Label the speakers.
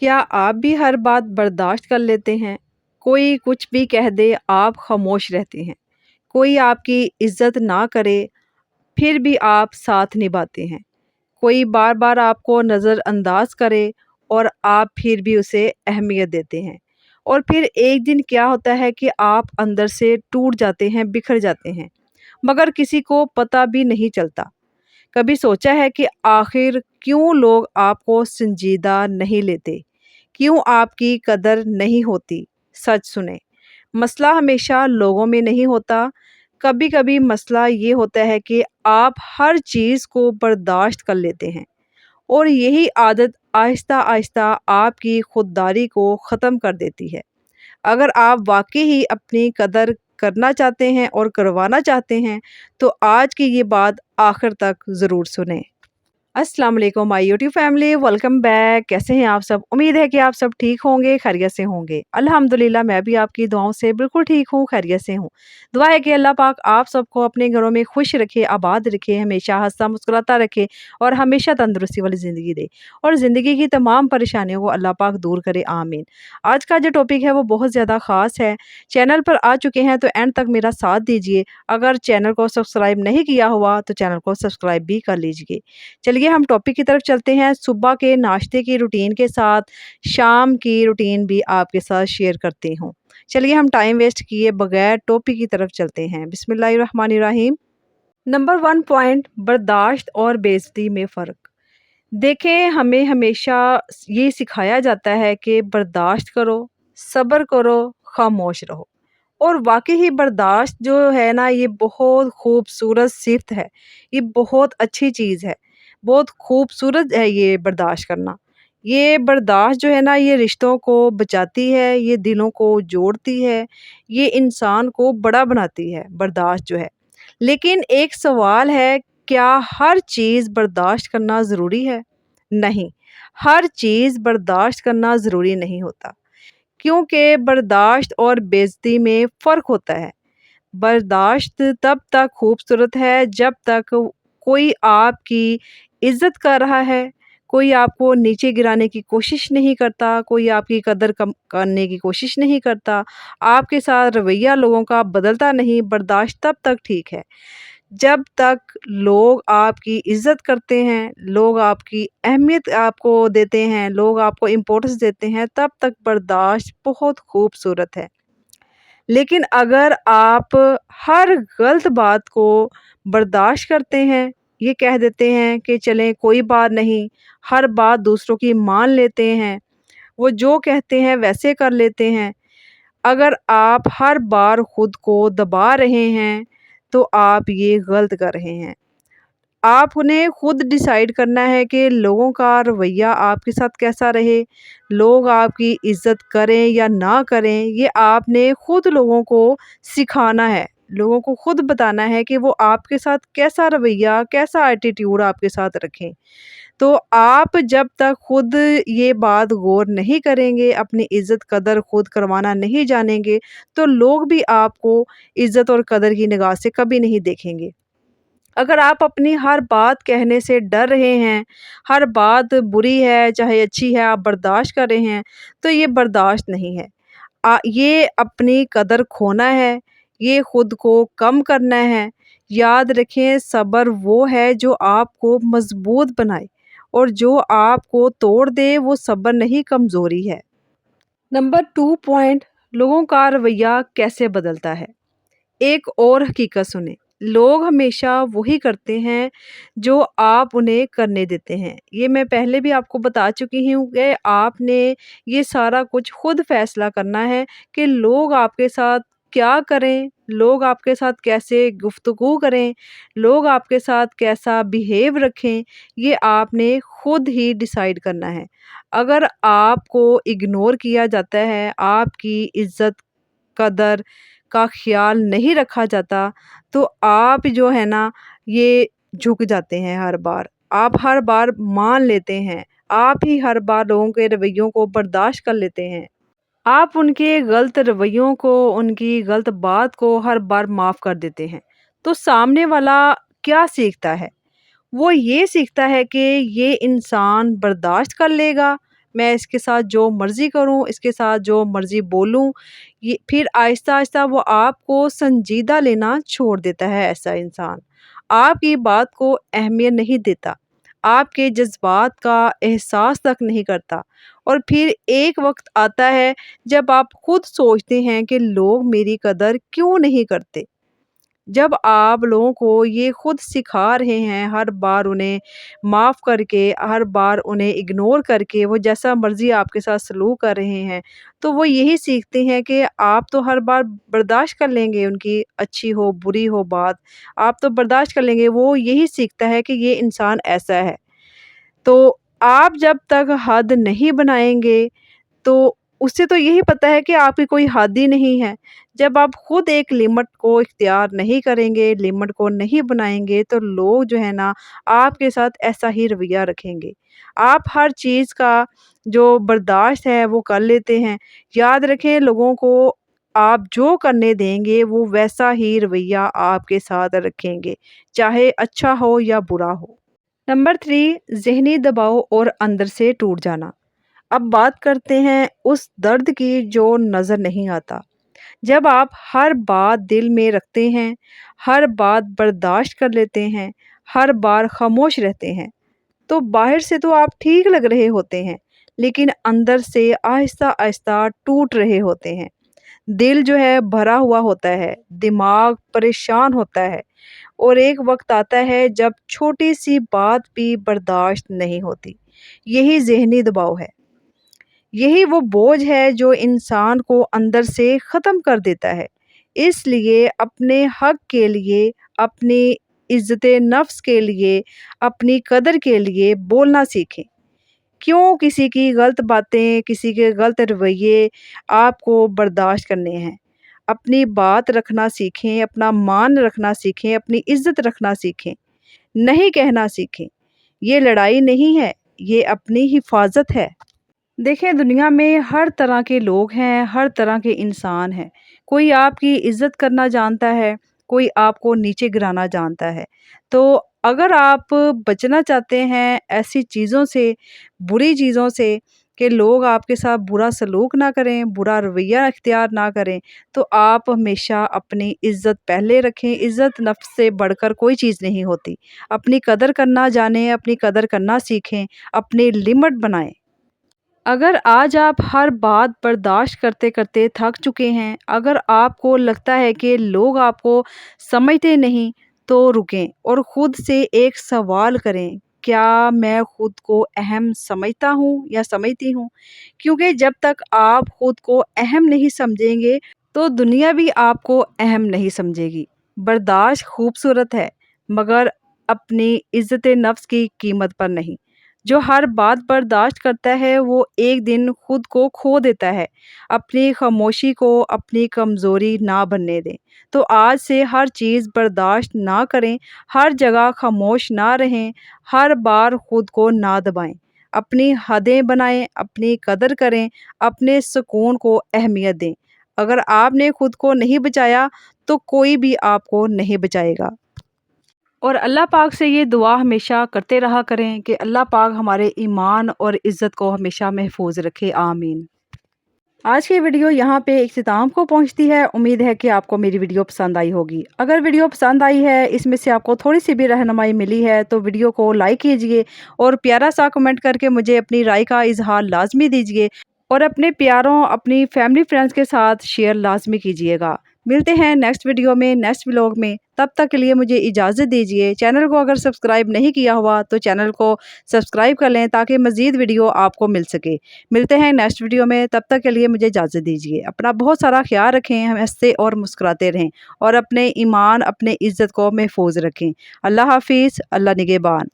Speaker 1: क्या आप भी हर बात बर्दाश्त कर लेते हैं? कोई कुछ भी कह दे, आप खामोश रहते हैं। कोई आपकी इज़्ज़त ना करे, फिर भी आप साथ निभाते हैं। कोई बार-बार आपको नज़रअंदाज करे और आप फिर भी उसे अहमियत देते हैं। और फिर एक दिन क्या होता है कि आप अंदर से टूट जाते हैं, बिखर जाते हैं, मगर किसी को पता भी नहीं चलता। कभी सोचा है कि आखिर क्यों लोग आपको संजीदा नहीं लेते? क्यों आपकी कदर नहीं होती? सच सुने, मसला हमेशा लोगों में नहीं होता। कभी-कभी मसला ये होता है कि आप हर चीज़ को बर्दाश्त कर लेते हैं और यही आदत आहिस्ता-आहिस्ता आपकी खुददारी को ख़त्म कर देती है। अगर आप वाक़ई ही अपनी कदर करना चाहते हैं और करवाना चाहते हैं, तो आज की ये बात आखिर तक ज़रूर सुनें। अस्सलाम वालेकुम my YouTube family, welcome back. कैसे हैं आप सब? उम्मीद है कि आप सब ठीक होंगे, खैरियत से होंगे। अल्हम्दुलिल्लाह मैं भी आपकी दुआओं से बिल्कुल ठीक हूँ, खैरियत से हूँ। दुआ है कि अल्लाह पाक आप सबको अपने घरों में खुश रखे, आबाद रखे, हमेशा हँसता मुस्कुराता रखे और हमेशा तंदुरुस्ती वाली ज़िंदगी दे और ज़िंदगी की तमाम परेशानियों को अल्लाह पाक दूर करे, आमीन। आज का जो टॉपिक है वो बहुत ज़्यादा ख़ास है। चैनल पर आ चुके हैं तो एंड तक मेरा साथ दीजिए। अगर चैनल को सब्सक्राइब नहीं किया हुआ तो चैनल को सब्सक्राइब भी कर लीजिए। चलिए हम टॉपिक की तरफ चलते हैं। सुबह के नाश्ते की रूटीन के साथ शाम की रूटीन भी आपके साथ शेयर करती हूँ। चलिए हम टाइम वेस्ट किए बगैर टॉपिक की तरफ चलते हैं। बिस्मिल्लाहिर्रहमानिर्रहीम। नंबर 1 पॉइंट, बर्दाश्त और बेइज्जती में फ़र्क। देखें, हमें हमेशा ये सिखाया जाता है कि बर्दाश्त करो, सब्र करो, खामोश रहो। और वाक़ई ही बर्दाश्त जो है ना, ये बहुत खूबसूरत सिफ़्त है। ये बहुत अच्छी चीज़ है। बहुत खूबसूरत है ये बर्दाश्त करना। ये बर्दाश्त जो है ना, ये रिश्तों को बचाती है, ये दिलों को जोड़ती है, ये इंसान को बड़ा बनाती है, बर्दाश्त जो है। लेकिन एक सवाल है, क्या हर चीज़ बर्दाश्त करना ज़रूरी है? नहीं, हर चीज़ बर्दाश्त करना ज़रूरी नहीं होता, क्योंकि बर्दाश्त और बेइज़्ज़ती में फ़र्क होता है। बर्दाश्त तब तक खूबसूरत है जब तक कोई आपकी इज़्ज़त कर रहा है, कोई आपको नीचे गिराने की कोशिश नहीं करता, कोई आपकी कदर कम करने की कोशिश नहीं करता, आपके साथ रवैया लोगों का बदलता नहीं। बर्दाश्त तब तक ठीक है जब तक लोग आपकी इज़्ज़त करते हैं, लोग आपकी अहमियत आपको देते हैं, लोग आपको इम्पोर्टेंस देते हैं, तब तक बर्दाश्त बहुत खूबसूरत है। लेकिन अगर आप हर गलत बात को बर्दाश्त करते हैं, ये कह देते हैं कि चलें कोई बात नहीं, हर बात दूसरों की मान लेते हैं, वो जो कहते हैं वैसे कर लेते हैं। अगर आप हर बार खुद को दबा रहे हैं, तो आप ये गलत कर रहे हैं। आपने खुद डिसाइड करना है कि लोगों का रवैया आपके साथ कैसा रहे, लोग आपकी इज़्ज़त करें या ना करें, ये आपने खुद लोगों को सिखाना है। लोगों को खुद बताना है कि वो आपके साथ कैसा रवैया, कैसा एटीट्यूड आपके साथ रखें। तो आप जब तक खुद ये बात गौर नहीं करेंगे, अपनी इज़्ज़त कदर खुद करवाना नहीं जानेंगे, तो लोग भी आपको इज़्ज़त और कदर की निगाह से कभी नहीं देखेंगे। अगर आप अपनी हर बात कहने से डर रहे हैं, हर बात बुरी है चाहे अच्छी है, आप बर्दाश्त कर रहे हैं, तो ये बर्दाश्त नहीं है। ये अपनी कदर खोना है, ये खुद को कम करना है। याद रखें, सब्र वो है जो आपको मज़बूत बनाए और जो आपको तोड़ दे वो सब्र नहीं, कमज़ोरी है। नंबर 2 पॉइंट, लोगों का रवैया कैसे बदलता है। एक और हकीकत सुने, लोग हमेशा वही करते हैं जो आप उन्हें करने देते हैं। ये मैं पहले भी आपको बता चुकी हूँ कि आपने ये सारा कुछ खुद फैसला करना है कि लोग आपके साथ क्या करें, लोग आपके साथ कैसे गुफ्तगू करें, लोग आपके साथ कैसा बिहेव रखें, ये आपने खुद ही डिसाइड करना है। अगर आपको इग्नोर किया जाता है, आपकी इज़्ज़त कदर का ख़्याल नहीं रखा जाता, तो आप जो है ना, ये झुक जाते हैं हर बार। आप हर बार मान लेते हैं, आप ही हर बार लोगों के रवैयों को बर्दाश्त कर लेते हैं। आप उनके गलत रवैयों को, उनकी गलत बात को हर बार माफ़ कर देते हैं। तो सामने वाला क्या सीखता है? वो ये सीखता है कि ये इंसान बर्दाश्त कर लेगा, میں اس کے ساتھ جو مرضی کروں، اس کے ساتھ جو مرضی بولوں، یہ پھر آہستہ آہستہ وہ آپ کو سنجیدہ لینا چھوڑ دیتا ہے۔ ایسا انسان آپ کی بات کو اہمیت نہیں دیتا، آپ کے جذبات کا احساس تک نہیں کرتا، اور پھر ایک وقت آتا ہے جب آپ خود سوچتے ہیں کہ لوگ میری قدر کیوں نہیں کرتے۔ جب آپ لوگوں کو یہ خود سکھا رہے ہیں، ہر بار انہیں معاف کر کے، ہر بار انہیں اگنور کر کے وہ جیسا مرضی آپ کے ساتھ سلوک کر رہے ہیں، تو وہ یہی سیکھتے ہیں کہ آپ تو ہر بار برداشت کر لیں گے، ان کی اچھی ہو بری ہو بات آپ تو برداشت کر لیں گے۔ وہ یہی سیکھتا ہے کہ یہ انسان ایسا ہے۔ تو آپ جب تک حد نہیں بنائیں گے تو اسے تو یہی پتہ ہے کہ آپ کی کوئی حد ہی نہیں ہے۔ جب آپ خود ایک لمٹ کو اختیار نہیں کریں گے، لمٹ کو نہیں بنائیں گے، تو لوگ جو ہے نا آپ کے ساتھ ایسا ہی رویہ رکھیں گے۔ آپ ہر چیز کا جو برداشت ہے وہ کر لیتے ہیں۔ یاد رکھیں، لوگوں کو آپ جو کرنے دیں گے وہ ویسا ہی رویہ آپ کے ساتھ رکھیں گے، چاہے اچھا ہو یا برا ہو۔ نمبر 3، ذہنی دباؤ اور اندر سے ٹوٹ جانا۔ اب بات کرتے ہیں اس درد کی جو نظر نہیں آتا۔ جب آپ ہر بات دل میں رکھتے ہیں، ہر بات برداشت کر لیتے ہیں، ہر بار خاموش رہتے ہیں، تو باہر سے تو آپ ٹھیک لگ رہے ہوتے ہیں، لیکن اندر سے آہستہ آہستہ ٹوٹ رہے ہوتے ہیں۔ دل جو ہے بھرا ہوا ہوتا ہے، دماغ پریشان ہوتا ہے، اور ایک وقت آتا ہے جب چھوٹی سی بات بھی برداشت نہیں ہوتی۔ یہی ذہنی دباؤ ہے، یہی وہ بوجھ ہے جو انسان کو اندر سے ختم کر دیتا ہے۔ اس لیے اپنے حق کے لیے، اپنی عزت نفس کے لیے، اپنی قدر کے لیے بولنا سیکھیں۔ کیوں کسی کی غلط باتیں، کسی کے غلط رویے آپ کو برداشت کرنے ہیں؟ اپنی بات رکھنا سیکھیں، اپنا مان رکھنا سیکھیں، اپنی عزت رکھنا سیکھیں، نہیں کہنا سیکھیں۔ یہ لڑائی نہیں ہے، یہ اپنی حفاظت ہے۔ دیکھیں، دنیا میں ہر طرح کے لوگ ہیں، ہر طرح کے انسان ہیں۔ کوئی آپ کی عزت کرنا جانتا ہے، کوئی آپ کو نیچے گرانا جانتا ہے۔ تو اگر آپ بچنا چاہتے ہیں ایسی چیزوں سے، بری چیزوں سے، کہ لوگ آپ کے ساتھ برا سلوک نہ کریں، برا رویہ اختیار نہ کریں، تو آپ ہمیشہ اپنی عزت پہلے رکھیں۔ عزت نفس سے بڑھ کر کوئی چیز نہیں ہوتی۔ اپنی قدر کرنا جانیں، اپنی قدر کرنا سیکھیں، اپنی لمٹ بنائیں۔ اگر آج آپ ہر بات برداشت کرتے کرتے تھک چکے ہیں، اگر آپ کو لگتا ہے کہ لوگ آپ کو سمجھتے نہیں، تو رکیں اور خود سے ایک سوال کریں، کیا میں خود کو اہم سمجھتا ہوں یا سمجھتی ہوں؟ کیونکہ جب تک آپ خود کو اہم نہیں سمجھیں گے تو دنیا بھی آپ کو اہم نہیں سمجھے گی۔ برداشت خوبصورت ہے، مگر اپنی عزت نفس کی قیمت پر نہیں۔ جو ہر بات برداشت کرتا ہے وہ ایک دن خود کو کھو دیتا ہے۔ اپنی خاموشی کو اپنی کمزوری نہ بننے دیں۔ تو آج سے ہر چیز برداشت نہ کریں، ہر جگہ خاموش نہ رہیں، ہر بار خود کو نہ دبائیں۔ اپنی حدیں بنائیں، اپنی قدر کریں، اپنے سکون کو اہمیت دیں۔ اگر آپ نے خود کو نہیں بچایا تو کوئی بھی آپ کو نہیں بچائے گا۔ اور اللہ پاک سے یہ دعا ہمیشہ کرتے رہا کریں کہ اللہ پاک ہمارے ایمان اور عزت کو ہمیشہ محفوظ رکھے، آمین۔ آج کی ویڈیو یہاں پہ اختتام کو پہنچتی ہے۔ امید ہے کہ آپ کو میری ویڈیو پسند آئی ہوگی۔ اگر ویڈیو پسند آئی ہے، اس میں سے آپ کو تھوڑی سی بھی رہنمائی ملی ہے، تو ویڈیو کو لائک کیجئے اور پیارا سا کمنٹ کر کے مجھے اپنی رائے کا اظہار لازمی دیجئے، اور اپنے پیاروں، اپنی فیملی فرینڈز کے ساتھ شیئر لازمی کیجئے گا۔ ملتے ہیں نیکسٹ ویڈیو میں، نیکسٹ ولاگ میں۔ تب تک کے لیے مجھے اجازت دیجیے۔ چینل کو اگر سبسکرائب نہیں کیا ہوا تو چینل کو سبسکرائب کر لیں تاکہ مزید ویڈیو آپ کو مل سکے۔ ملتے ہیں نیکسٹ ویڈیو میں، تب تک کے لیے مجھے اجازت دیجیے۔ اپنا بہت سارا خیال رکھیں، ہم ہنستے اور مسکراتے رہیں، اور اپنے ایمان، اپنے عزت کو محفوظ رکھیں۔ اللہ حافظ، اللہ نگہبان۔